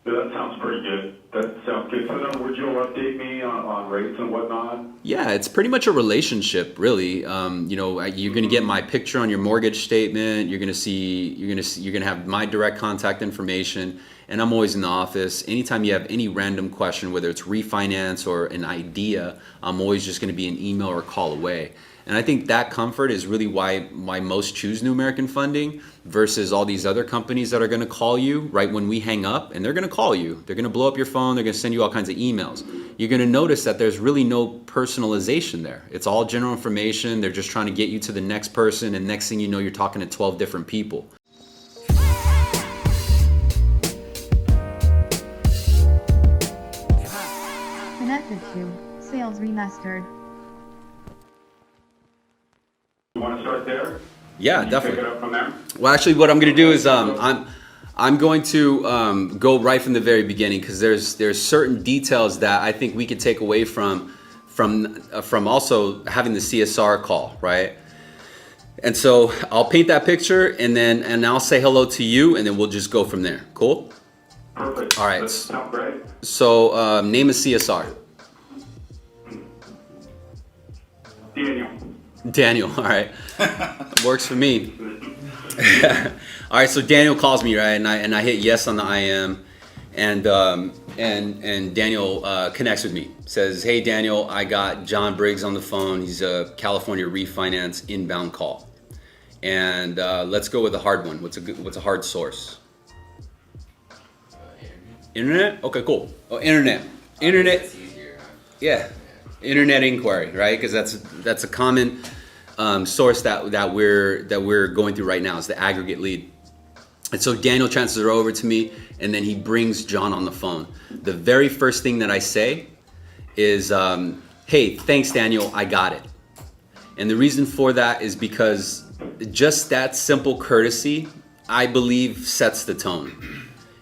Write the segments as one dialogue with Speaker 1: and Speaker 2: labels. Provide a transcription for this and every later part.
Speaker 1: Yeah, that sounds pretty good. That sounds good. So in other words, you'll update me on rates and whatnot?
Speaker 2: Yeah, it's pretty much a relationship, really. You're going to get my picture on your mortgage statement. You're going to have my direct contact information, and I'm always in the office. Anytime you have any random question, whether it's refinance or an idea, I'm always just going to be an email or a call away. And I think that comfort is really why most choose New American Funding versus all these other companies that are going to call you right when we hang up, and they're going to call you. They're going to blow up your phone. They're going to send you all kinds of emails. You're going to notice that there's really no personalization there. It's all general information. They're just trying to get you to the next person, and next thing you know, you're talking to 12 different people.
Speaker 3: Connected to SalesRemastered.
Speaker 1: You want to start there?
Speaker 2: Yeah,
Speaker 1: Can you
Speaker 2: definitely.
Speaker 1: pick it up from there?
Speaker 2: Well, actually, what I'm going to do is I'm going to go right from the very beginning, because there's certain details that I think we could take away from also having the CSR call, right? And so I'll paint that picture, and I'll say hello to you, and then we'll just go from there. Cool?
Speaker 1: Perfect.
Speaker 2: All right.
Speaker 1: That sounds great.
Speaker 2: So name is CSR. Daniel, all right. Works for me. All right, so Daniel calls me, right, and I hit yes on the IM, and Daniel connects with me. Says, "Hey Daniel, I got John Briggs on the phone. He's a California refinance inbound call, and let's go with a hard one. What's a hard source? Internet? Okay, cool. Oh, internet. Yeah, internet inquiry, right? Because that's a common source that we're going through right now. Is the aggregate lead. And so Daniel transfers it over to me, and then he brings John on the phone. The very first thing that I say is, "Hey, thanks, Daniel. I got it." And the reason for that is because just that simple courtesy, I believe, sets the tone.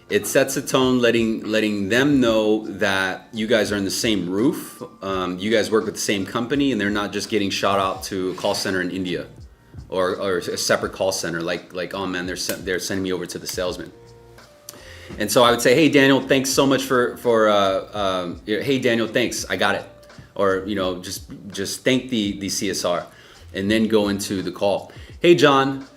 Speaker 2: It sets a tone, letting them know that you guys are in the same roof. You guys work with the same company, and they're not just getting shot out to a call center in India, or a separate call center. Like oh man, they're sending me over to the salesman. And so I would say, "Hey Daniel, thanks so much for hey Daniel, thanks, I got it," or just thank the CSR, and then go into the call. "Hey John.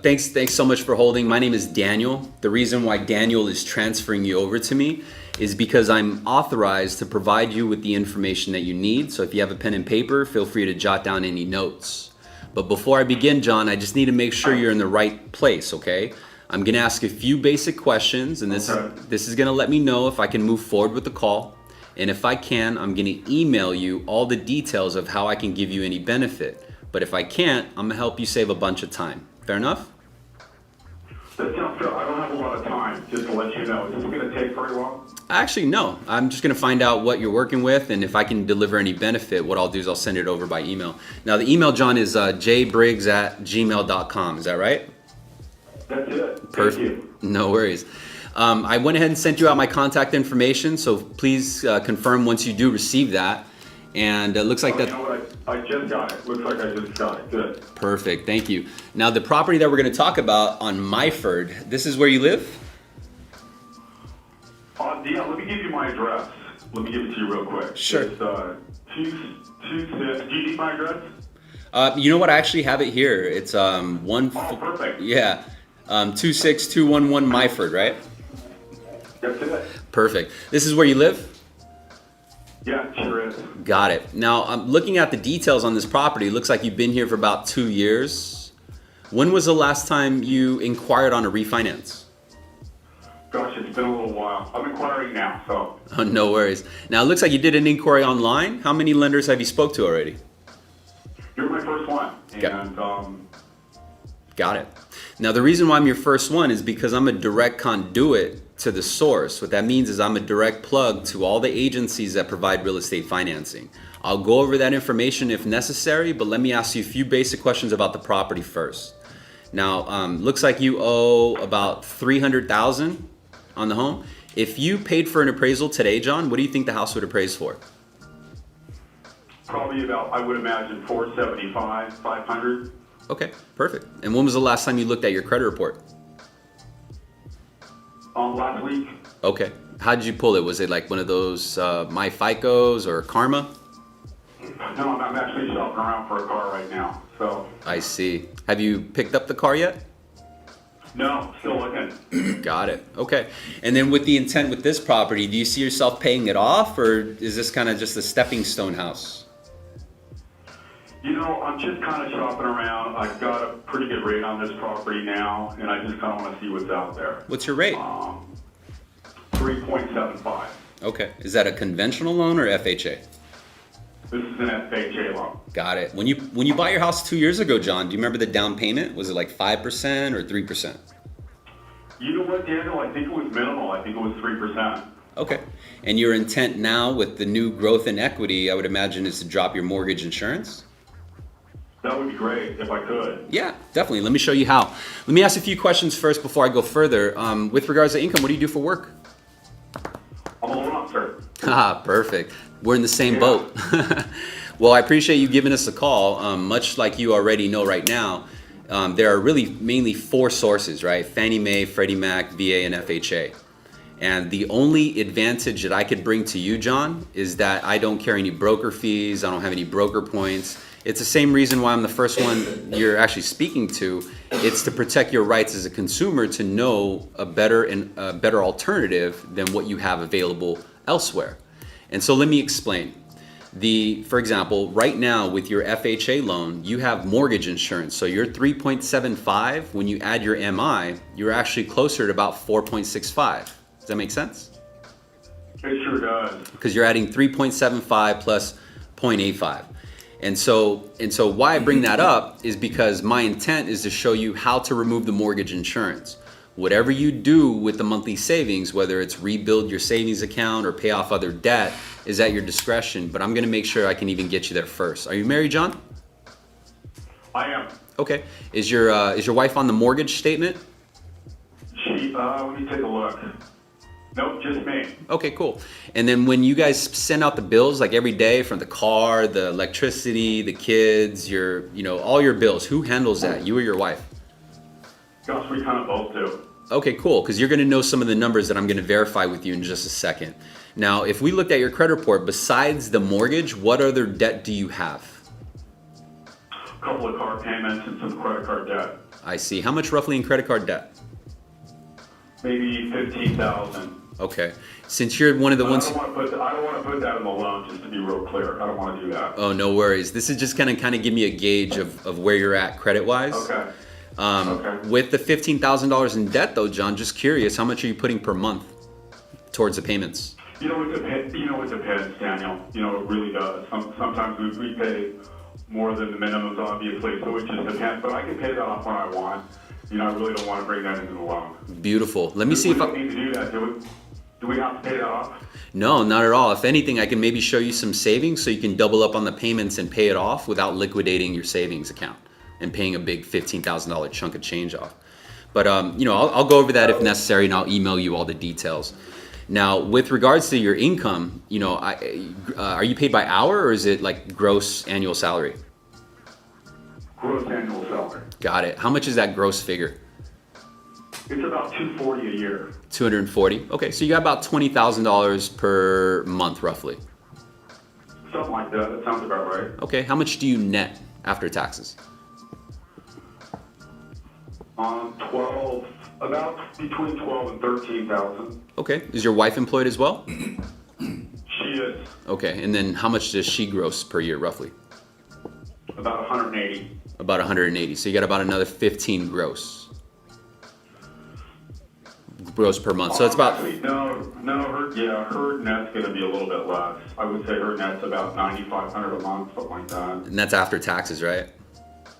Speaker 2: Thanks so much for holding. My name is Daniel. The reason why Daniel is transferring you over to me is because I'm authorized to provide you with the information that you need. So if you have a pen and paper, feel free to jot down any notes. But before I begin, John, I just need to make sure you're in the right place, okay? I'm gonna ask a few basic questions, and this is gonna let me know if I can move forward with the call. And if I can, I'm gonna email you all the details of how I can give you any benefit. But if I can't, I'm gonna help you save a bunch of time. Fair enough?
Speaker 1: That sounds good. I don't have a lot of time, just to let you know. Is this going to take very long?
Speaker 2: Actually, no. I'm just going to find out what you're working with, and if I can deliver any benefit, what I'll do is I'll send it over by email. Now, the email, John, is jbriggs@gmail.com. Is that right?
Speaker 1: That's it.
Speaker 2: Perfect.
Speaker 1: Thank you.
Speaker 2: No worries. I went ahead and sent you out my contact information, so please confirm once you do receive that. And it looks like that.
Speaker 1: You know what? I just got it. Looks like I just got it. Good.
Speaker 2: Perfect. Thank you. Now, the property that we're going to talk about on Myford, this is where you live?
Speaker 1: Yeah, let me give you my address. Let me give it to you real quick.
Speaker 2: Sure.
Speaker 1: It's 226. Do you need my address?
Speaker 2: You know what? I actually have it here. It's
Speaker 1: perfect.
Speaker 2: Yeah, 26211 Myford, right?
Speaker 1: That's it.
Speaker 2: Perfect. This is where you live?
Speaker 1: Yeah, sure is.
Speaker 2: Got it. Now, I'm looking at the details on this property. It looks like you've been here for about 2 years. When was the last time you inquired on a refinance?
Speaker 1: Gosh, it's been a little while. I'm inquiring now, so.
Speaker 2: Oh, no worries. Now, it looks like you did an inquiry online. How many lenders have you spoke to already?
Speaker 1: You're my first one. And,
Speaker 2: Got it. Now, the reason why I'm your first one is because I'm a direct conduit to the source. What that means is I'm a direct plug to all the agencies that provide real estate financing. I'll go over that information if necessary, but let me ask you a few basic questions about the property first. Now, looks like you owe about $300,000 on the home. If you paid for an appraisal today, John, what do you think the house would appraise for?
Speaker 1: Probably about, I would imagine, 475, 500.
Speaker 2: Okay, perfect. And when was the last time you looked at your credit report?
Speaker 1: Last week.
Speaker 2: Okay. How did you pull it? Was it like one of those My FICOs or Karma?
Speaker 1: No, I'm actually shopping around for a car right now. So.
Speaker 2: I see. Have you picked up the car yet?
Speaker 1: No, still looking.
Speaker 2: Got it. Okay. And then with the intent with this property, do you see yourself paying it off, or is this kind of just a stepping stone house?
Speaker 1: You know, I'm just kind of shopping around. I've got a pretty good rate on this property now, and I just kind of want to see what's out there.
Speaker 2: What's your rate?
Speaker 1: 3.75.
Speaker 2: Okay. Is that a conventional loan or FHA?
Speaker 1: This is an FHA loan.
Speaker 2: Got it. When you bought your house 2 years ago, John, do you remember the down payment? Was it like 5% or 3%?
Speaker 1: You know what, Daniel? I think it was minimal. I think it was 3%.
Speaker 2: Okay. And your intent now with the new growth in equity, I would imagine, is to drop your mortgage insurance?
Speaker 1: That would be great if I could.
Speaker 2: Yeah, definitely. Let me show you how. Let me ask a few questions first before I go further. With regards to income, what do you do for work?
Speaker 1: I'm a loan officer.
Speaker 2: Ah, perfect. We're in the same boat. Well, I appreciate you giving us a call. Much like you already know right now, there are really mainly four sources, right? Fannie Mae, Freddie Mac, VA, and FHA. And the only advantage that I could bring to you, John, is that I don't carry any broker fees. I don't have any broker points. It's the same reason why I'm the first one you're actually speaking to. It's to protect your rights as a consumer to know a better alternative than what you have available elsewhere. And so let me explain. For example, right now with your FHA loan, you have mortgage insurance. So your 3.75, when you add your MI, you're actually closer to about 4.65. Does that make sense?
Speaker 1: It sure does.
Speaker 2: Because you're adding 3.75 plus 0.85. And so why I bring that up is because my intent is to show you how to remove the mortgage insurance. Whatever you do with the monthly savings, whether it's rebuild your savings account or pay off other debt, is at your discretion. But I'm going to make sure I can even get you there first. Are you married, John?
Speaker 1: I am.
Speaker 2: Okay. Is your wife on the mortgage statement?
Speaker 1: Let me take a look. Nope, just me.
Speaker 2: Okay, cool. And then when you guys send out the bills, like every day from the car, the electricity, the kids, all your bills, who handles that? You or your wife?
Speaker 1: Gosh, we kind of both do.
Speaker 2: Okay, cool, because you're going to know some of the numbers that I'm going to verify with you in just a second. Now, if we looked at your credit report, besides the mortgage, what other debt do you have?
Speaker 1: A couple of car payments and some credit card debt.
Speaker 2: I see. How much roughly in credit card debt?
Speaker 1: Maybe $15,000.
Speaker 2: Okay. Since you're one of the ones...
Speaker 1: I don't want to put that in the loan, just to be real clear. I don't want to do that.
Speaker 2: Oh, no worries. This is just kind of give me a gauge of where you're at credit-wise.
Speaker 1: Okay.
Speaker 2: With the $15,000 in debt, though, John, just curious, how much are you putting per month towards the payments?
Speaker 1: It depends, Daniel. It really does. Sometimes we pay more than the minimums, obviously, so it just depends. But I can pay that off when I want. I really don't want to bring that into the loan.
Speaker 2: Beautiful. Let me see if I...
Speaker 1: We don't need to do that, do we have to pay that off?
Speaker 2: No, not at all. If anything, I can maybe show you some savings so you can double up on the payments and pay it off without liquidating your savings account and paying a big $15,000 chunk of change off. But, I'll go over that if necessary, and I'll email you all the details. Now, with regards to your income, are you paid by hour or is it like gross annual salary?
Speaker 1: Gross annual salary.
Speaker 2: Got it. How much is that gross figure?
Speaker 1: It's about $240 a year.
Speaker 2: $240. Okay, so you got about $20,000 per month, roughly.
Speaker 1: Something like that. That sounds about right.
Speaker 2: Okay, how much do you net after taxes?
Speaker 1: About between 12 and 13,000.
Speaker 2: Okay, is your wife employed as well?
Speaker 1: She is.
Speaker 2: Okay, and then how much does she gross per year, roughly?
Speaker 1: About 180.
Speaker 2: About 180. So you got about another 15 gross per month. So it's about...
Speaker 1: Actually, her net's going to be a little bit less. I would say her net's about $9,500 a month, something like that.
Speaker 2: And that's after taxes, right?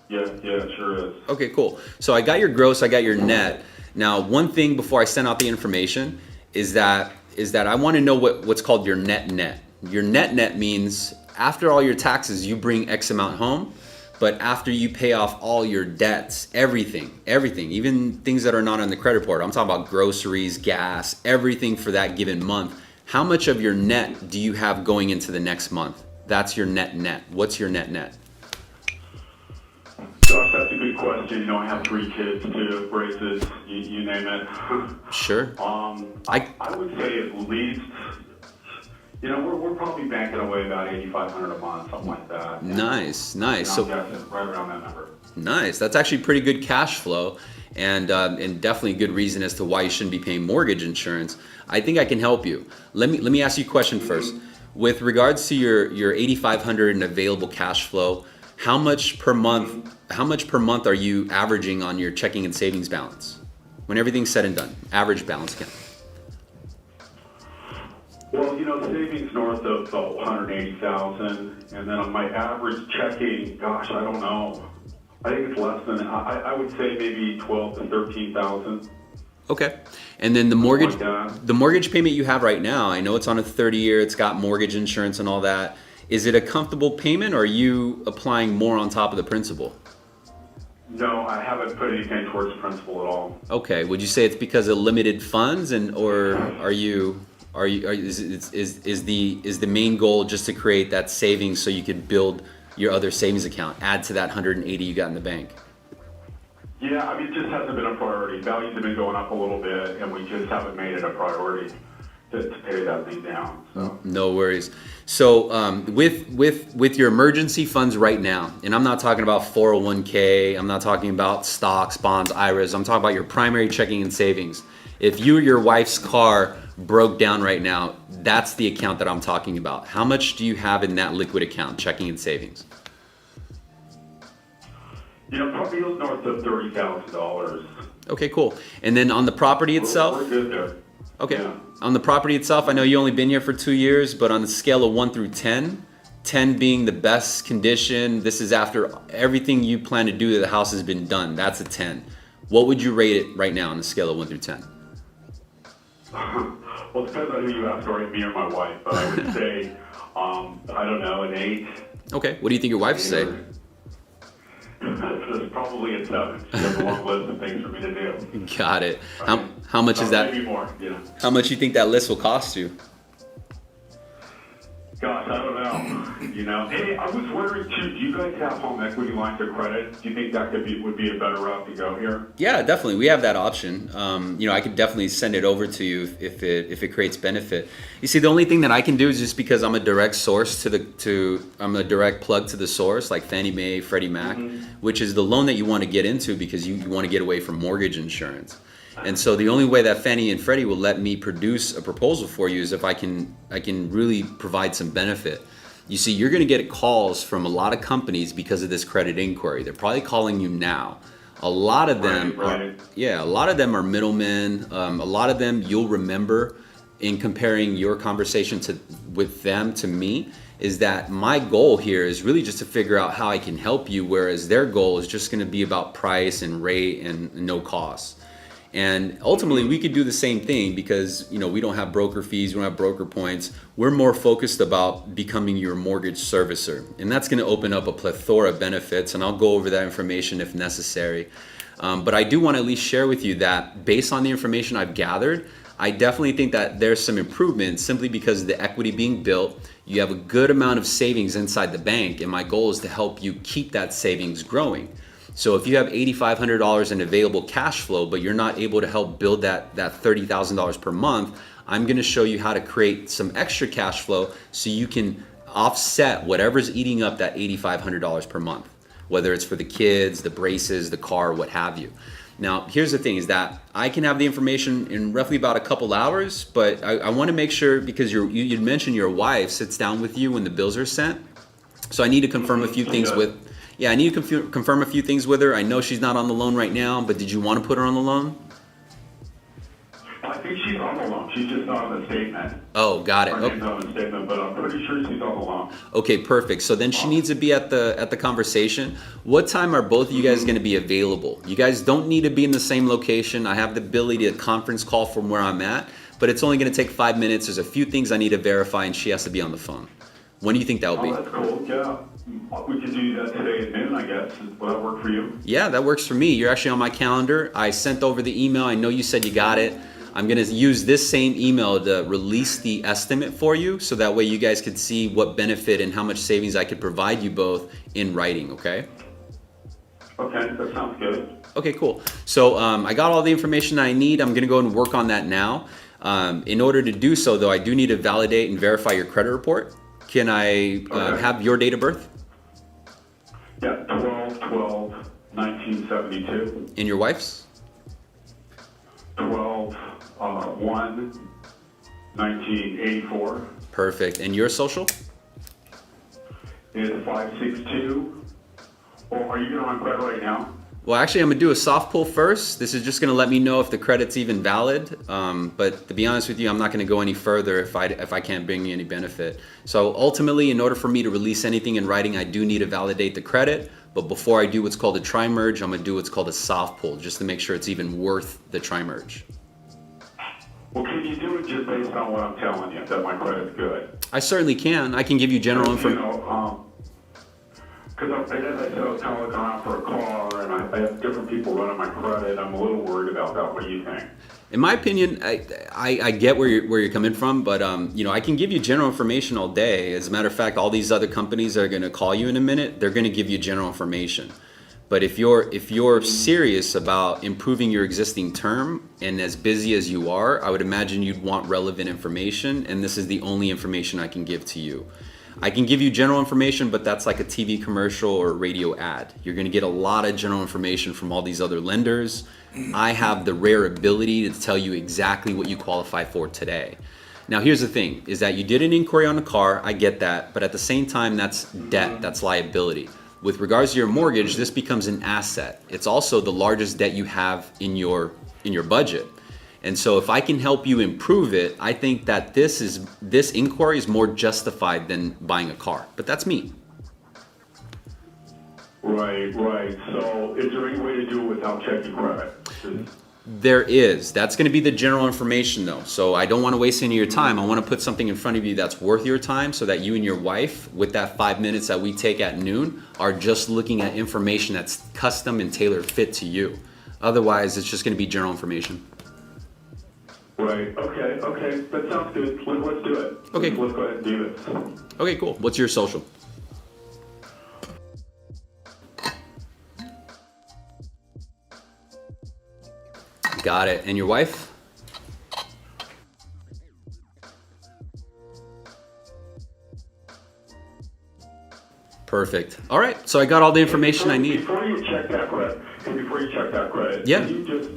Speaker 1: Yeah, it sure is.
Speaker 2: Okay, cool. So I got your gross, I got your net. Now, one thing before I send out the information is that I want to know what's called your net. Your net means after all your taxes, you bring X amount home, but after you pay off all your debts, everything, even things that are not on the credit report, I'm talking about groceries, gas, everything for that given month. How much of your net do you have going into the next month? That's your net. What's your net?
Speaker 1: Gosh, that's a good question. You know, I have 3 kids too, braces, you name it.
Speaker 2: Sure.
Speaker 1: I would say at least, you know, we're probably banking away about $8,500 a month, something like that.
Speaker 2: Nice.
Speaker 1: So right around that number.
Speaker 2: Nice. That's actually pretty good cash flow, and definitely a good reason as to why you shouldn't be paying mortgage insurance. I think I can help you. Let me ask you a question first. With regards to your $8,500 in available cash flow, how much per month are you averaging on your checking and savings balance when everything's said and done? Average balance account.
Speaker 1: Well, you know, savings north of 180,000, and then on my average checking, gosh, I don't know. I think it's less than. I would say maybe 12 to 13,000.
Speaker 2: Okay, and then the mortgage payment you have right now, I know it's on a 30-year, it's got mortgage insurance and all that. Is it a comfortable payment, or are you applying more on top of the principal?
Speaker 1: No, I haven't put anything towards principal at all.
Speaker 2: Okay, would you say it's because of limited funds, or is the main goal just to create that savings so you could build your other savings account, add to that 180 you got in the bank?
Speaker 1: Yeah, I mean, it just hasn't been a priority. Values have been going up a little bit, and we just haven't made it a priority to pay that thing down. So.
Speaker 2: No worries. So with your emergency funds right now, and I'm not talking about 401k, I'm not talking about stocks, bonds, IRAs, I'm talking about your primary checking and savings. If you or your wife's car broke down right now, that's the account that I'm talking about. How much do you have in that liquid account, checking and savings?
Speaker 1: You know, probably north of $30,000.
Speaker 2: Okay, cool. And then on the property itself?
Speaker 1: We're good there.
Speaker 2: Okay.
Speaker 1: Yeah.
Speaker 2: On the property itself, I know you only been here for 2 years, but on the scale of 1 through 10, 10 being the best condition, this is after everything you plan to do to the house has been done. That's a 10. What would you rate it right now on the scale of 1 through 10?
Speaker 1: Well, it depends on who you ask, or me or my wife, but I would say, I don't know, an 8.
Speaker 2: Okay. What do you think your wife would say?
Speaker 1: It's probably a 7. She has a long list of things for me to do.
Speaker 2: Got it. How much is that?
Speaker 1: Maybe more, you know.
Speaker 2: How much you think that list will cost you?
Speaker 1: Gosh, I don't know. You know, hey, I was wondering too. Do you guys have home equity lines of credit? Do you think that would be a better route to go here?
Speaker 2: Yeah, definitely. We have that option. You know, I could definitely send it over to you if it creates benefit. You see, the only thing that I can do is just because I'm a direct source I'm a direct plug to the source, like Fannie Mae, Freddie Mac, which is the loan that you want to get into because you want to get away from mortgage insurance. And so the only way that Fannie and Freddie will let me produce a proposal for you is if I can really provide some benefit. You see, you're going to get calls from a lot of companies because of this credit inquiry. They're probably calling you now. A lot of them are middlemen. A lot of them you'll remember in comparing your conversation with them to me, is that my goal here is really just to figure out how I can help you, whereas their goal is just going to be about price and rate and no cost. And ultimately, we could do the same thing because, you know, we don't have broker fees, we don't have broker points. We're more focused about becoming your mortgage servicer. And that's going to open up a plethora of benefits, and I'll go over that information if necessary. But I do want to at least share with you that based on the information I've gathered, I definitely think that there's some improvement simply because of the equity being built. You have a good amount of savings inside the bank, and my goal is to help you keep that savings growing. So if you have $8,500 in available cash flow, but you're not able to help build that $30,000 per month, I'm going to show you how to create some extra cash flow so you can offset whatever's eating up that $8,500 per month, whether it's for the kids, the braces, the car, what have you. Now, here's the thing is that I can have the information in roughly about a couple hours, but I want to make sure, because you'd mentioned your wife sits down with you when the bills are sent. So I need to confirm a few things with... Yeah, I need to confirm a few things with her. I know she's not on the loan right now, but did you want to put her on the loan?
Speaker 1: I think she's on the loan. She's just not on the statement.
Speaker 2: Oh, got it.
Speaker 1: Her name's on the statement, but I'm pretty sure she's on the loan.
Speaker 2: Okay, perfect. So then she needs to be at the conversation. What time are both of you guys going to be available? You guys don't need to be in the same location. I have the ability to conference call from where I'm at, but it's only going to take 5 minutes. There's a few things I need to verify, and she has to be on the phone. When do you think that will be?
Speaker 1: Oh, that's cool. Yeah. We could do that today at noon, I guess. Will that work for you?
Speaker 2: Yeah, that works for me. You're actually on my calendar. I sent over the email. I know you said you got it. I'm going to use this same email to release the estimate for you, so that way you guys could see what benefit and how much savings I could provide you both in writing, okay?
Speaker 1: Okay, that sounds good.
Speaker 2: Okay, cool. So I got all the information I need. I'm gonna go and work on that now. In order to do so though, I do need to validate and verify your credit report. Can I have your date of birth?
Speaker 1: Yeah, 12/12/1972.
Speaker 2: And your wife's?
Speaker 1: 12/1/1984.
Speaker 2: Perfect. And your social?
Speaker 1: Is 562. Oh, are you on credit right now?
Speaker 2: Well, actually, I'm gonna do a soft pull first. This is just gonna let me know if the credit's even valid. But to be honest with you, I'm not gonna go any further if I can't bring you any benefit. So ultimately, in order for me to release anything in writing, I do need to validate the credit. But before I do what's called a tri-merge, I'm gonna do what's called a soft pull, just to make sure it's even worth the tri-merge.
Speaker 1: Well, can you do it just based on what I'm telling you, that my credit's good?
Speaker 2: I certainly can. I can give you general information.
Speaker 1: Because as I said, I was kind of looking around for a car, and I have different people running my credit. I'm a little worried about that. What do you think?
Speaker 2: In my opinion, I get where you're coming from, but I can give you general information all day. As a matter of fact, all these other companies that are going to call you in a minute, they're going to give you general information. But if you're serious about improving your existing term and as busy as you are, I would imagine you'd want relevant information, and this is the only information I can give to you. I can give you general information, but that's like a TV commercial or a radio ad. You're gonna get a lot of general information from all these other lenders. I have the rare ability to tell you exactly what you qualify for today. Now here's the thing, is that you did an inquiry on a car, I get that, but at the same time, that's debt, that's liability. With regards to your mortgage, this becomes an asset. It's also the largest debt you have in your budget. And so if I can help you improve it, I think that this inquiry is more justified than buying a car. But that's me.
Speaker 1: Right. So is there any way to do it without checking credit?
Speaker 2: There is. That's going to be the general information though. So I don't want to waste any of your time. I want to put something in front of you that's worth your time so that you and your wife, with that 5 minutes that we take at noon, are just looking at information that's custom and tailor fit to you. Otherwise, it's just going to be general information.
Speaker 1: Right. Okay. That sounds good. Let's do it.
Speaker 2: Okay.
Speaker 1: Let's go ahead and do this.
Speaker 2: Okay, cool. What's your social? Got it. And your wife? Perfect. All right. So I got all the information I need.
Speaker 1: Before you check that credit,
Speaker 2: Yeah.
Speaker 1: Can you just,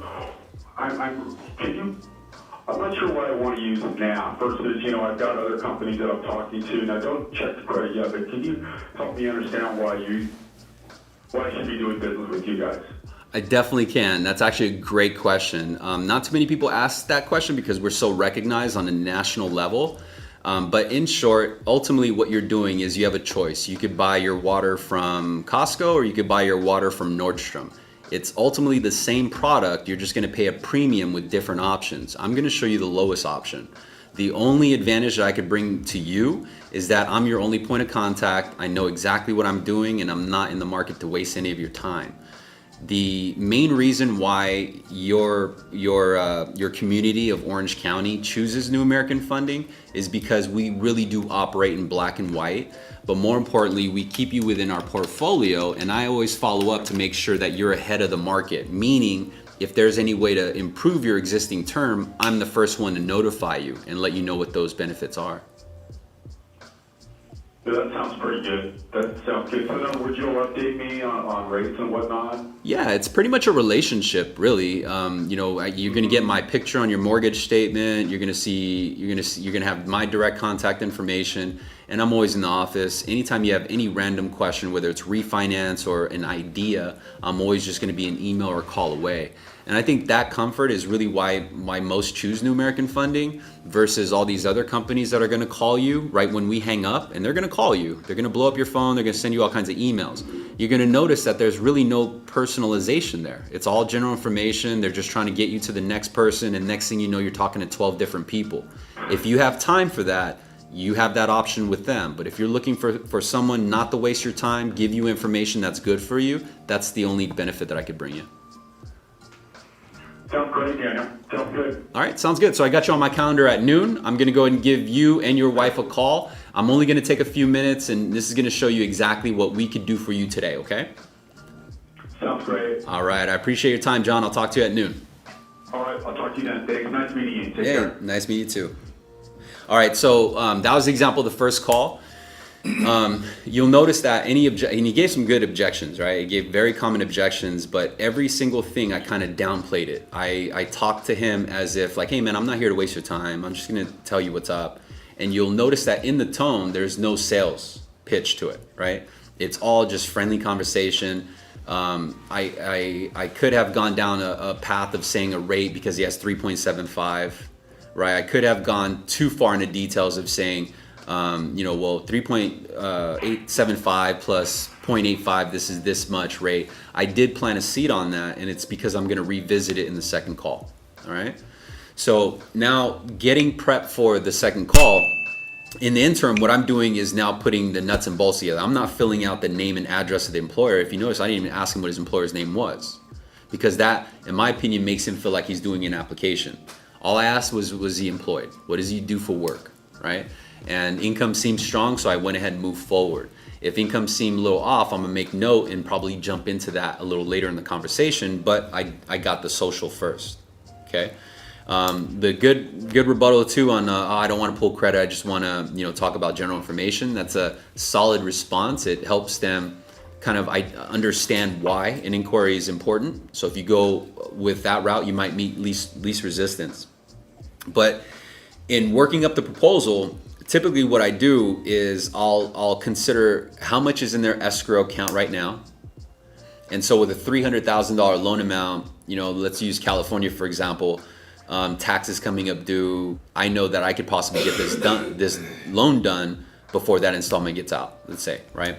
Speaker 1: I'm not sure what I want to use now versus, I've got other companies that I'm talking to, and I don't check the credit yet, but can you help me understand why I should be doing business with you guys?
Speaker 2: I definitely can. That's actually a great question. Not too many people ask that question because we're so recognized on a national level. But in short, ultimately what you're doing is you have a choice. You could buy your water from Costco or you could buy your water from Nordstrom. It's ultimately the same product. You're just going to pay a premium with different options. I'm going to show you the lowest option. The only advantage that I could bring to you is that I'm your only point of contact. I know exactly what I'm doing and I'm not in the market to waste any of your time. The main reason why your community of Orange County chooses New American Funding is because we really do operate in black and white, but more importantly, we keep you within our portfolio, and I always follow up to make sure that you're ahead of the market, meaning if there's any way to improve your existing term, I'm the first one to notify you and let you know what those benefits are.
Speaker 1: Yeah, that sounds pretty good. So then would you update me on rates and whatnot?
Speaker 2: Yeah, it's pretty much a relationship, really. You're gonna get my picture on your mortgage statement. You're gonna have my direct contact information, and I'm always in the office. Anytime you have any random question, whether it's refinance or an idea, I'm always just gonna be an email or a call away. And I think that comfort is really why most choose New American Funding versus all these other companies that are going to call you right when we hang up, and they're going to call you. They're going to blow up your phone. They're going to send you all kinds of emails. You're going to notice that there's really no personalization there. It's all general information. They're just trying to get you to the next person, and next thing you know, you're talking to 12 different people. If you have time for that, you have that option with them. But if you're looking for someone not to waste your time, give you information that's good for you, that's the only benefit that I could bring you.
Speaker 1: Sounds great, Daniel. Sounds good.
Speaker 2: All right, sounds good. So I got you on my calendar at noon. I'm going to go ahead and give you and your wife a call. I'm only going to take a few minutes, and this is going to show you exactly what we could do for you today, okay?
Speaker 1: Sounds great.
Speaker 2: All right, I appreciate your time, John. I'll talk to you at noon.
Speaker 1: All right, I'll talk to you then. Thanks. Nice meeting you. Take
Speaker 2: Hey,
Speaker 1: care.
Speaker 2: nice meeting you too. All right, so that was the example of the first call. You'll notice that and he gave some good objections, right? He gave very common objections, but every single thing I kind of downplayed it. I talked to him as if like, hey man, I'm not here to waste your time. I'm just gonna tell you what's up. And you'll notice that in the tone, there's no sales pitch to it, right? It's all just friendly conversation. I could have gone down a path of saying a rate because he has 3.75, right? I could have gone too far into details of saying, well, 3.875 plus 0.85, this is this much rate. I did plant a seed on that, and it's because I'm going to revisit it in the second call. All right. So now getting prepped for the second call. In the interim, what I'm doing is now putting the nuts and bolts together. I'm not filling out the name and address of the employer. If you notice, I didn't even ask him what his employer's name was, because that, in my opinion, makes him feel like he's doing an application. All I asked was he employed? What does he do for work, right? And income seemed strong, so I went ahead and moved forward. If income seemed a little off, I'm gonna make note and probably jump into that a little later in the conversation, but I got the social first, okay? The good rebuttal too on I don't want to pull credit, I just want to talk about general information. That's a solid response. It helps them kind of understand why an inquiry is important. So if you go with that route, you might meet least resistance. But in working up the proposal, typically what I do is I'll consider how much is in their escrow account right now. And so with a $300,000 loan amount, let's use California for example, taxes coming up due, I know that I could possibly get this loan done before that installment gets out, let's say, right?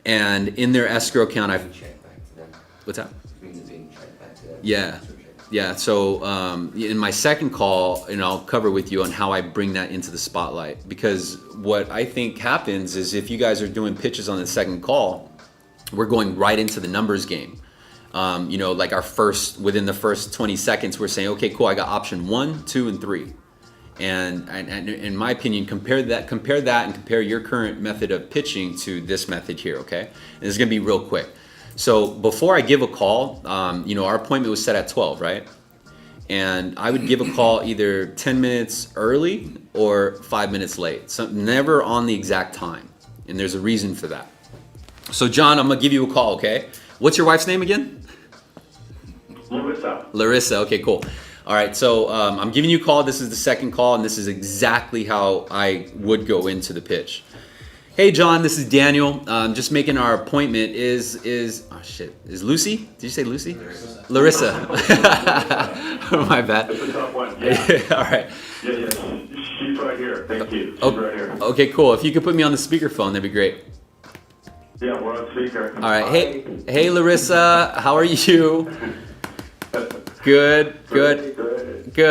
Speaker 2: And in their escrow account, what's that? Yeah. So in my second call, I'll cover with you on how I bring that into the spotlight, because what I think happens is if you guys are doing pitches on the second call, we're going right into the numbers game. Like within the first 20 seconds, we're saying, okay, cool, I got option 1, 2, and 3. And in my opinion, compare that and compare your current method of pitching to this method here, okay? And it's gonna be real quick. So before I give a call, our appointment was set at 12, right? And I would give a call either 10 minutes early or 5 minutes late. So never on the exact time. And there's a reason for that. So John, I'm gonna give you a call, okay? What's your wife's name again? Larissa, okay, cool. All right, so I'm giving you a call. This is the second call, and this is exactly how I would go into the pitch. Hey, John, this is Daniel. Just making our appointment. Is Lucy? Did you say Lucy? Larissa. My bad.
Speaker 1: That's a tough one. Yeah.
Speaker 2: All right.
Speaker 1: Yeah. She's right here. Thank you. She's right here.
Speaker 2: Okay, cool. If you could put me on the speakerphone, that'd be great.
Speaker 1: Yeah, we're on speaker.
Speaker 2: All right. Hey, Larissa. How are you? Good.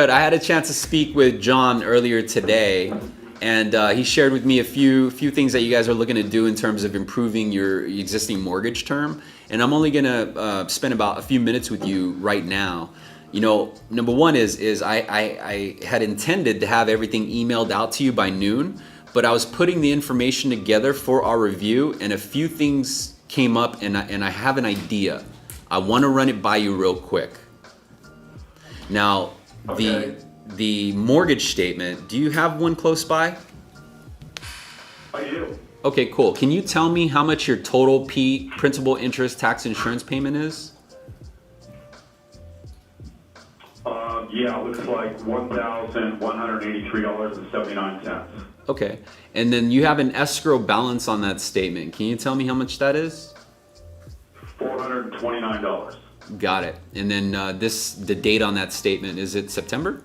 Speaker 2: I had a chance to speak with John earlier today, and he shared with me a few things that you guys are looking to do in terms of improving your existing mortgage term. And I'm only gonna spend about a few minutes with you right now. Number one is I had intended to have everything emailed out to you by noon, but I was putting the information together for our review, and a few things came up, and I have an idea. I want to run it by you real quick. Now,
Speaker 1: Okay.
Speaker 2: the mortgage statement, do you have one close by?
Speaker 1: I do.
Speaker 2: Okay, cool. Can you tell me how much your total principal, interest, tax, insurance payment is?
Speaker 1: Yeah, it looks like $1,183.79.
Speaker 2: Okay, and then you have an escrow balance on that statement. Can you tell me how much that is?
Speaker 1: $429.
Speaker 2: Got it. And then the date on that statement, is it September?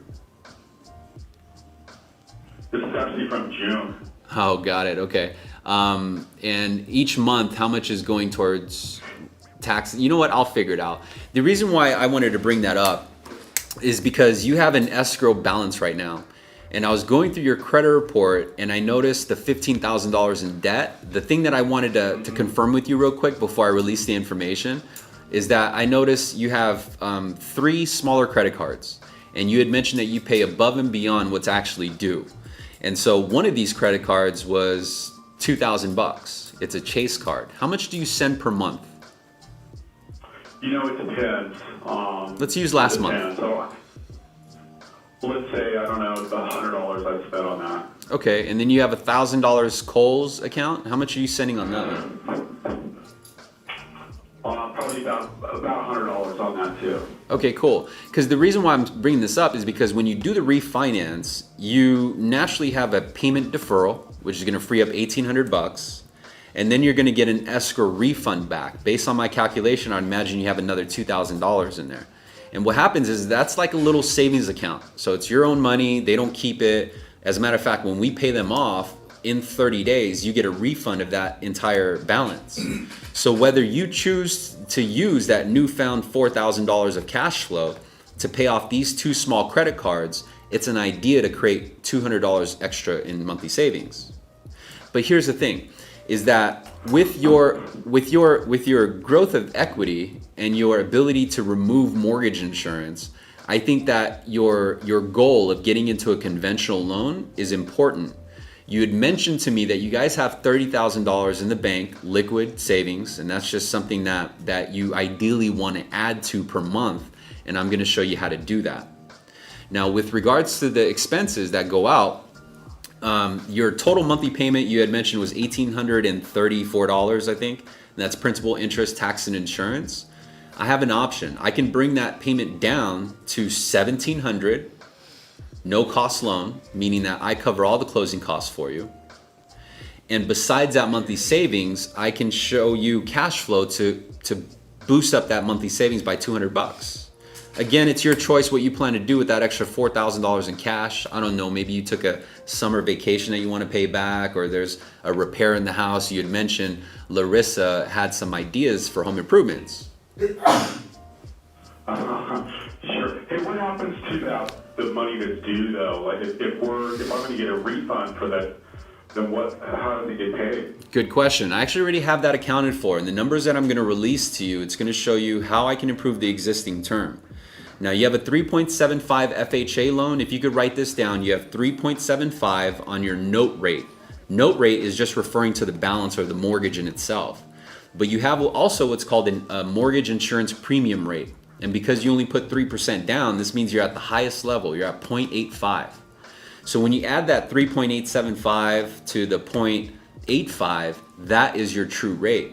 Speaker 1: This is actually from June.
Speaker 2: Oh, got it. Okay. And each month, how much is going towards tax? You know what? I'll figure it out. The reason why I wanted to bring that up is because you have an escrow balance right now. And I was going through your credit report and I noticed the $15,000 in debt. The thing that I wanted to confirm with you real quick before I release the information is that I noticed you have 3 smaller credit cards, and you had mentioned that you pay above and beyond what's actually due. And so one of these credit cards was $2,000. It's a Chase card. How much do you send per month?
Speaker 1: It depends.
Speaker 2: Let's use last
Speaker 1: it
Speaker 2: month.
Speaker 1: depends. So, let's say, I don't know, it's $100 I've spent on that.
Speaker 2: Okay, and then you have $1,000 Kohl's account. How much are you sending on that one?
Speaker 1: Probably about $100 on that too.
Speaker 2: Okay, cool. Because the reason why I'm bringing this up is because when you do the refinance, you naturally have a payment deferral, which is going to free up $1,800, and then you're going to get an escrow refund back. Based on my calculation, I imagine you have another $2,000 in there. And what happens is that's like a little savings account. So it's your own money. They don't keep it. As a matter of fact, when we pay them off in 30 days, you get a refund of that entire balance. So whether you choose to use that newfound $4,000 of cash flow to pay off these two small credit cards, it's an idea to create $200 extra in monthly savings. But here's the thing, is that with your growth of equity and your ability to remove mortgage insurance, I think that your goal of getting into a conventional loan is important. You had mentioned to me that you guys have $30,000 in the bank, liquid savings, and that's just something that you ideally want to add to per month, and I'm going to show you how to do that. Now, with regards to the expenses that go out, your total monthly payment you had mentioned was $1,834, I think, and that's principal, interest, tax, and insurance. I have an option. I can bring that payment down to $1,700. No cost loan, meaning that I cover all the closing costs for you. And besides that monthly savings, I can show you cash flow to boost up that monthly savings by $200. Again, it's your choice what you plan to do with that extra $4,000 in cash. I don't know, maybe you took a summer vacation that you want to pay back, or there's a repair in the house. You had mentioned Larissa had some ideas for home improvements.
Speaker 1: Sure. Hey, what happens to the money that's due though? Like if I'm going to get a refund for that, then how does it get paid?
Speaker 2: Good question. I actually already have that accounted for, and the numbers that I'm going to release to you, it's going to show you how I can improve the existing term. Now you have a 3.75 FHA loan. If you could write this down, you have 3.75 on your note rate. Note rate is just referring to the balance or the mortgage in itself. But you have also what's called a mortgage insurance premium rate. And because you only put 3% down, this means you're at the highest level. You're at 0.85. So when you add that 3.875 to the 0.85, that is your true rate.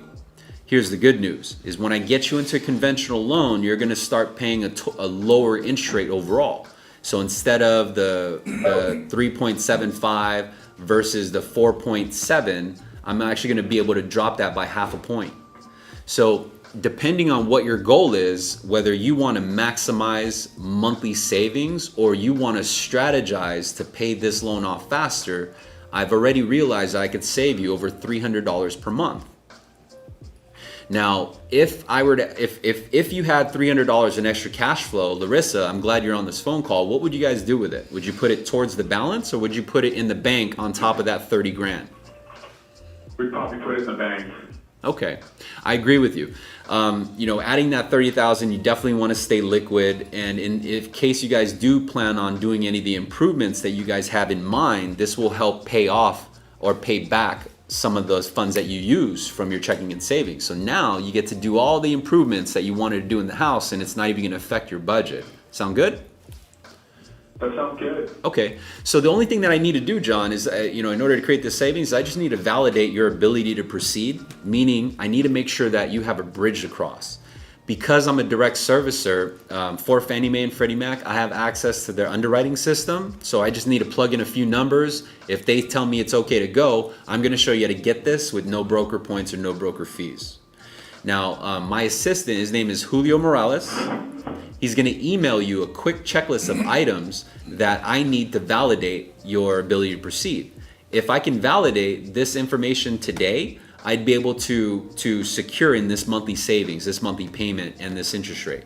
Speaker 2: Here's the good news, is when I get you into a conventional loan, you're going to start paying a lower interest rate overall. So instead of the 3.75 versus the 4.7, I'm actually going to be able to drop that by half a point. So depending on what your goal is, whether you want to maximize monthly savings or you want to strategize to pay this loan off faster, I've already realized that I could save you over $300 per month. Now, if you had $300 in extra cash flow, Larissa, I'm glad you're on this phone call. What would you guys do with it? Would you put it towards the balance, or would you put it in the bank on top of that 30 grand?
Speaker 1: We'd probably put it in the bank.
Speaker 2: Okay, I agree with you. Adding that 30,000, you definitely want to stay liquid. And in case you guys do plan on doing any of the improvements that you guys have in mind, this will help pay off or pay back some of those funds that you use from your checking and savings. So now you get to do all the improvements that you wanted to do in the house, and it's not even going to affect your budget. Sound good?
Speaker 1: That sounds good.
Speaker 2: Okay, so the only thing that I need to do, John, is in order to create the savings, I just need to validate your ability to proceed, meaning I need to make sure that you have a bridge across. Because I'm a direct servicer for Fannie Mae and Freddie Mac, I have access to their underwriting system, so I just need to plug in a few numbers. If they tell me it's okay to go, I'm going to show you how to get this with no broker points or no broker fees. Now, my assistant, his name is Julio Morales. He's going to email you a quick checklist of items that I need to validate your ability to proceed. If I can validate this information today, I'd be able to secure in this monthly savings, this monthly payment, and this interest rate.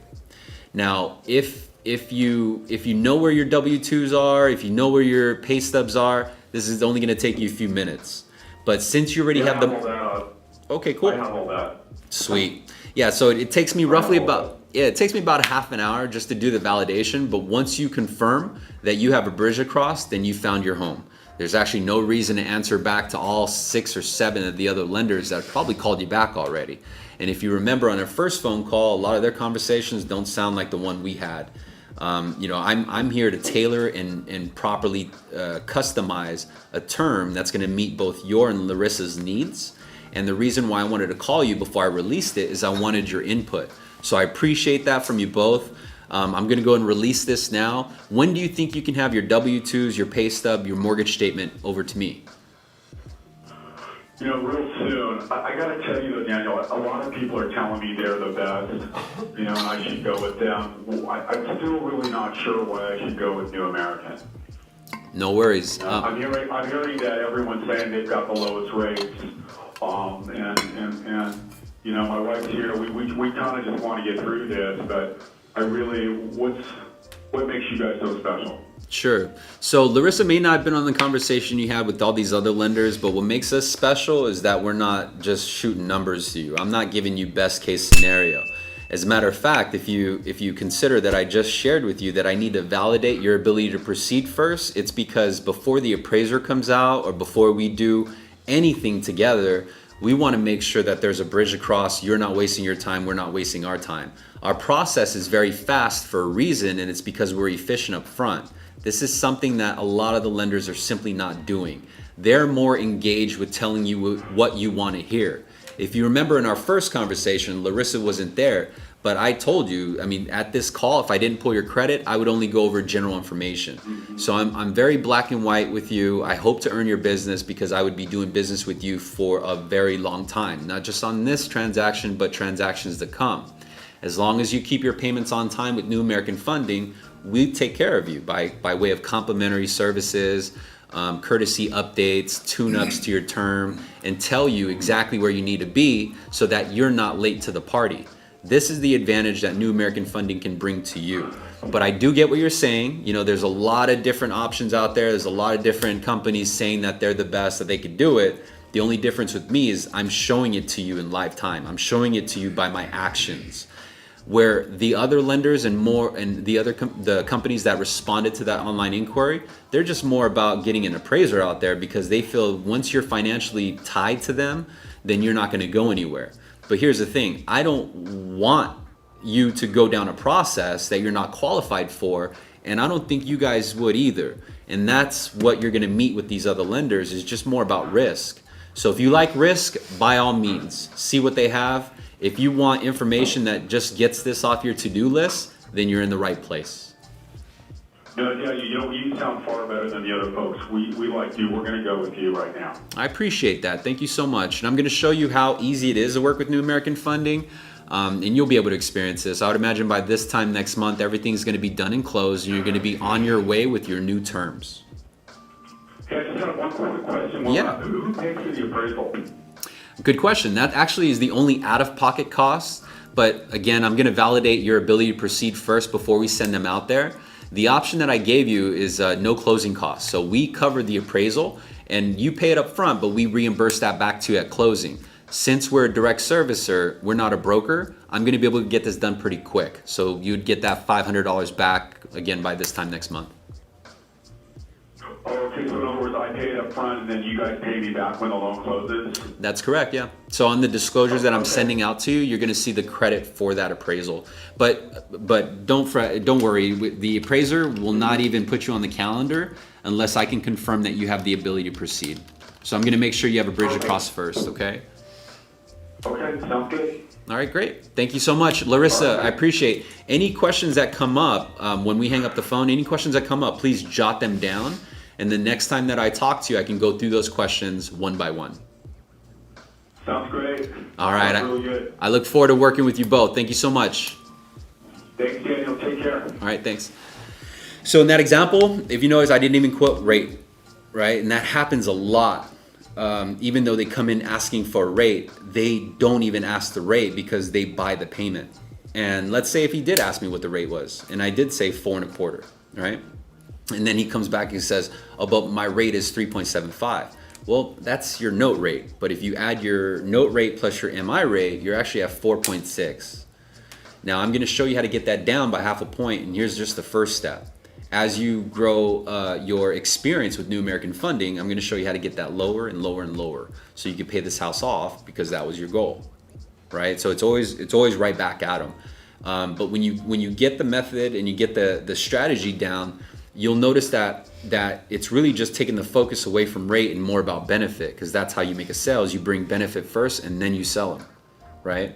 Speaker 2: Now, if you know where your W-2s are, if you know where your pay stubs are, this is only going to take you a few minutes. But since you already have the... Okay, cool.
Speaker 1: I have all that.
Speaker 2: Sweet. Yeah, so it takes me roughly about Yeah, it takes me about a half an hour just to do the validation, but once you confirm that you have a bridge across, then you found your home. There's actually no reason to answer back to all 6 or 7 of the other lenders that probably called you back already. And if you remember on our first phone call, a lot of their conversations don't sound like the one we had. I'm here to tailor and properly customize a term that's going to meet both your and Larissa's needs. And the reason why I wanted to call you before I released it is I wanted your input. So I appreciate that from you both. I'm going to go and release this now. When do you think you can have your W-2s, your pay stub, your mortgage statement over to me?
Speaker 1: Real soon. I got to tell you though, Daniel, a lot of people are telling me they're the best, and I should go with them. I'm still really not sure why I should go with New American.
Speaker 2: No worries.
Speaker 1: I'm hearing that everyone's saying they've got the lowest rates, and my wife's here. We kind of just want to get through this, but what makes you guys so special?
Speaker 2: Sure. So Larissa may not have been on the conversation you had with all these other lenders, but what makes us special is that we're not just shooting numbers to you. I'm not giving you best case scenario. As a matter of fact, if you consider that I just shared with you that I need to validate your ability to proceed first, it's because before the appraiser comes out or before we do anything together, we want to make sure that there's a bridge across. You're not wasting your time. We're not wasting our time. Our process is very fast for a reason, and it's because we're efficient up front. This is something that a lot of the lenders are simply not doing. They're more engaged with telling you what you want to hear. If you remember in our first conversation, Larissa wasn't there, but I told you, at this call, if I didn't pull your credit, I would only go over general information. So I'm very black and white with you. I hope to earn your business because I would be doing business with you for a very long time, not just on this transaction, but transactions to come. As long as you keep your payments on time with New American Funding, we take care of you by way of complimentary services, courtesy updates, tune-ups to your term, and tell you exactly where you need to be so that you're not late to the party. This is the advantage that New American Funding can bring to you. But I do get what you're saying. There's a lot of different options out there. There's a lot of different companies saying that they're the best, that they could do it. The only difference with me is I'm showing it to you in live time. I'm showing it to you by my actions. Where the other lenders and the companies that responded to that online inquiry, they're just more about getting an appraiser out there because they feel once you're financially tied to them, then you're not going to go anywhere. But here's the thing, I don't want you to go down a process that you're not qualified for, and I don't think you guys would either. And that's what you're going to meet with these other lenders, is just more about risk. So if you like risk, by all means, see what they have. If you want information that just gets this off your to-do list, then you're in the right place.
Speaker 1: No, yeah, you sound far better than the other folks. We like you. We're going to go with you right now.
Speaker 2: I appreciate that. Thank you so much. And I'm going to show you how easy it is to work with New American Funding, and you'll be able to experience this. I would imagine by this time next month, everything's going to be done and closed, and you're going to be on your way with your new terms.
Speaker 1: Hey, I just have one quick question.
Speaker 2: Yeah.
Speaker 1: Who pays for the appraisal?
Speaker 2: Good question. That actually is the only out-of-pocket cost. But again, I'm going to validate your ability to proceed first before we send them out there. The option that I gave you is no closing costs. So we cover the appraisal and you pay it up front, but we reimburse that back to you at closing. Since we're a direct servicer, we're not a broker, I'm going to be able to get this done pretty quick. So you'd get that $500 back again by this time next month.
Speaker 1: Okay, so in other words, I pay it up front and then you guys pay me back when the loan closes?
Speaker 2: That's correct, yeah. So on the disclosures that I'm sending out to you, you're going to see the credit for that appraisal. But don't worry, the appraiser will not even put you on the calendar unless I can confirm that you have the ability to proceed. So I'm going to make sure you have a bridge across first, okay?
Speaker 1: Okay, sounds good.
Speaker 2: All right, great. Thank you so much. Larissa, I appreciate any questions that come up when we hang up the phone, any questions that come up, please jot them down. And the next time that I talk to you, I can go through those questions one by one.
Speaker 1: Sounds great.
Speaker 2: All right.
Speaker 1: Really good.
Speaker 2: I look forward to working with you both. Thank you so much.
Speaker 1: Thanks, Daniel. Take care.
Speaker 2: All right, thanks. So in that example, if you notice, I didn't even quote rate, right? And that happens a lot. Even though they come in asking for a rate, they don't even ask the rate because they buy the payment. And let's say if he did ask me what the rate was, and I did say 4.25, right? And then he comes back and says, oh, but my rate is 3.75. Well, that's your note rate. But if you add your note rate plus your MI rate, you're actually at 4.6. Now I'm going to show you how to get that down by half a point, and here's just the first step. As you grow your experience with New American Funding, I'm going to show you how to get that lower and lower and lower, so you can pay this house off because that was your goal, right? So it's always right back at them. But when you get the method and you get the strategy down, you'll notice that it's really just taking the focus away from rate and more about benefit, because that's how you make a sale. Is you bring benefit first and then you sell them, right?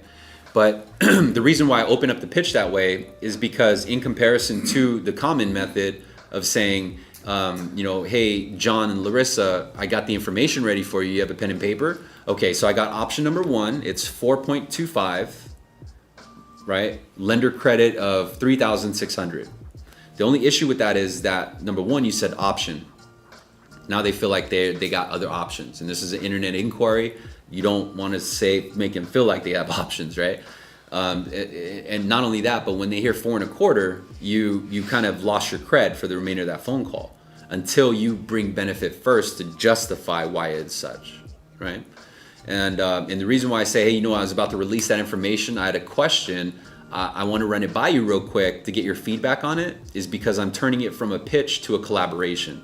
Speaker 2: But the reason why I open up the pitch that way is because in comparison to the common method of saying, hey, John and Larissa, I got the information ready for you. You have a pen and paper? Okay, so I got option number 1. It's 4.25, right? Lender credit of 3,600. The only issue with that is that, number 1, you said option. Now they feel like they got other options. And this is an internet inquiry. You don't want to make them feel like they have options, right? And not only that, but when they hear 4.25, you kind of lost your cred for the remainder of that phone call until you bring benefit first to justify why it's such, right? And the reason why I say, hey, I was about to release that information, I had a question, I want to run it by you real quick to get your feedback on it, is because I'm turning it from a pitch to a collaboration.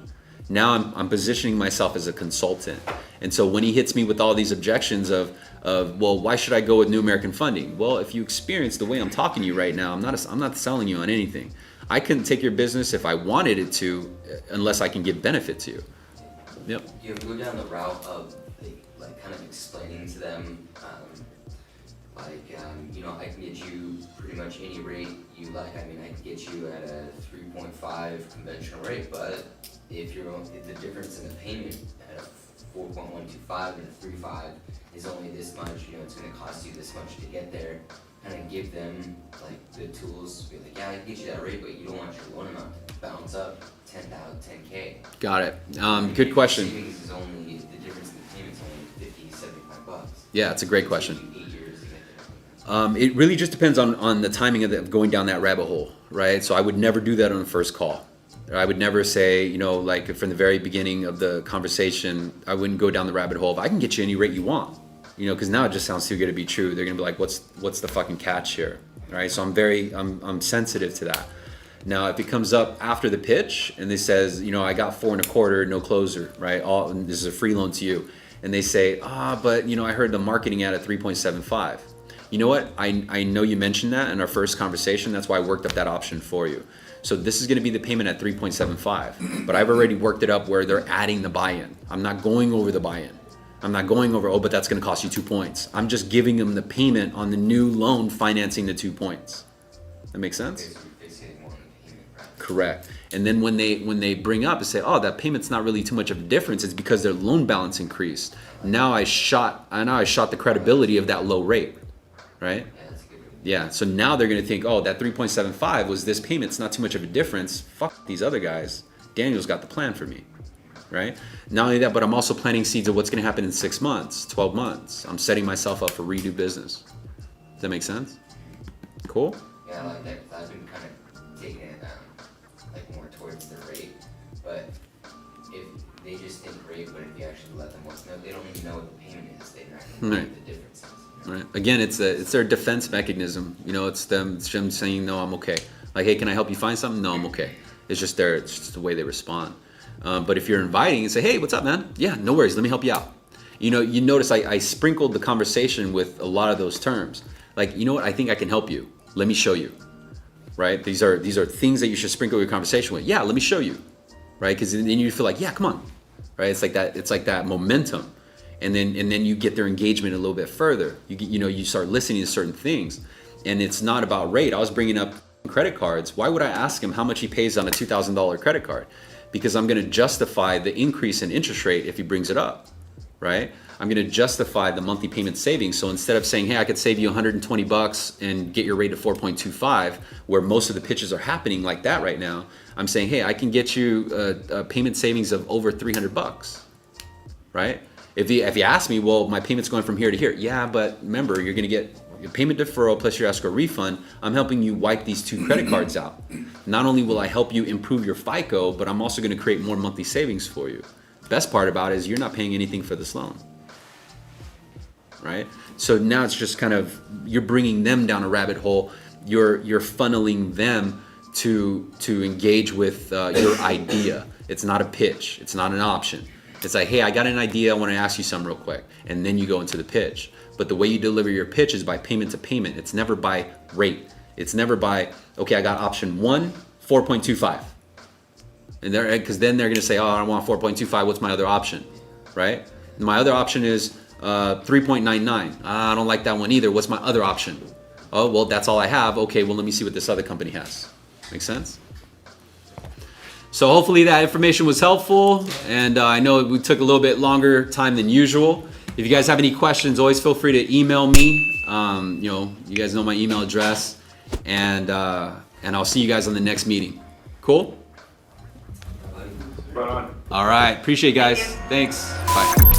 Speaker 2: Now I'm positioning myself as a consultant. And so when he hits me with all these objections of well, why should I go with New American Funding? Well, if you experience the way I'm talking to you right now, I'm not selling you on anything. I couldn't take your business if I wanted it to, unless I can give benefit to you. Yep.
Speaker 4: You go down the route of like kind of explaining to them, I can get you pretty much any rate you like. I can get you at a 3.5 conventional rate, but if the difference in the payment at a 4.125 and a 3.5 is only this much, it's going to cost you this much to get there. Kind of give them like the tools to be like, yeah, I can get you that rate, but you don't want your loan amount to bounce up 10K.
Speaker 2: Got it. Good question.
Speaker 4: Savings is only, the difference in the payment's only 50, 75 bucks.
Speaker 2: Yeah, it's a great question.
Speaker 4: It takes you 8 years to get there.
Speaker 2: It really just depends on the timing of going down that rabbit hole, right? So I would never do that on the first call. I would never say, like from the very beginning of the conversation, I wouldn't go down the rabbit hole of I can get you any rate you want, because now it just sounds too good to be true. They're gonna be like, what's the fucking catch here, right? So I'm sensitive to that. Now, if it comes up after the pitch and they says, I got 4.25, no closer, right? This is a free loan to you, and they say, but I heard the marketing ad at 3.75. You know what? I know you mentioned that in our first conversation. That's why I worked up that option for you. So this is going to be the payment at 3.75, but I've already worked it up where they're adding the buy-in. I'm not going over the buy-in. I'm not going over, but that's going to cost you 2 points. I'm just giving them the payment on the new loan financing the 2 points. That makes sense? Correct. And then when they bring up and say, that payment's not really too much of a difference, it's because their loan balance increased. Now I shot the credibility of that low rate, right? Yeah, so now they're gonna think, that 3.75 was this payment, it's not too much of a difference. Fuck these other guys. Daniel's got the plan for me, right? Not only that, but I'm also planting seeds of what's gonna happen in 6 months, 12 months. I'm setting myself up for redo business. Does that make sense? Cool?
Speaker 4: Yeah, I like that, 'cause I've been kind of taking it more towards the rate, but if they just think rate, but if you actually let them know, they don't even know what the payment is, they're not gonna know what the difference is.
Speaker 2: Right. Again, it's their defense mechanism. It's them saying, no, I'm okay. Like, hey, can I help you find something? No, I'm okay. It's just the way they respond. But if you're inviting and say, hey, what's up, man? Yeah, no worries. Let me help you out. You notice I sprinkled the conversation with a lot of those terms. Like, you know what? I think I can help you. Let me show you. Right? These are things that you should sprinkle your conversation with. Yeah, let me show you. Right? Because then you feel like, yeah, come on. Right? It's like that momentum. And then you get their engagement a little bit further. You start listening to certain things, and it's not about rate. I was bringing up credit cards. Why would I ask him how much he pays on a $2,000 credit card? Because I'm going to justify the increase in interest rate if he brings it up, right? I'm going to justify the monthly payment savings. So instead of saying, hey, I could save you $120 and get your rate to 4.25, where most of the pitches are happening like that right now, I'm saying, hey, I can get you a payment savings of over $300, right? If you ask me, well, my payment's going from here to here. Yeah, but remember, you're going to get your payment deferral plus your escrow refund. I'm helping you wipe these 2 credit cards out. Not only will I help you improve your FICO, but I'm also going to create more monthly savings for you. Best part about it is you're not paying anything for this loan, right? So now it's just kind of, you're bringing them down a rabbit hole, you're funneling them to engage with your idea. It's not a pitch. It's not an option. It's like, hey, I got an idea. I want to ask you something real quick, and then you go into the pitch. But the way you deliver your pitch is by payment to payment. It's never by rate. It's never by, okay, I got option 1, 4.25. And because then they're gonna say, oh, I don't want 4.25. What's my other option, right? And my other option is 3.99. I don't like that one either. What's my other option? Oh, well, that's all I have. Okay, well, let me see what this other company has. Make sense? So hopefully that information was helpful, and I know we took a little bit longer time than usual. If you guys have any questions, always feel free to email me. You guys know my email address, and I'll see you guys on the next meeting. Cool?
Speaker 1: Right on.
Speaker 2: All right, appreciate you guys. Thanks. Bye.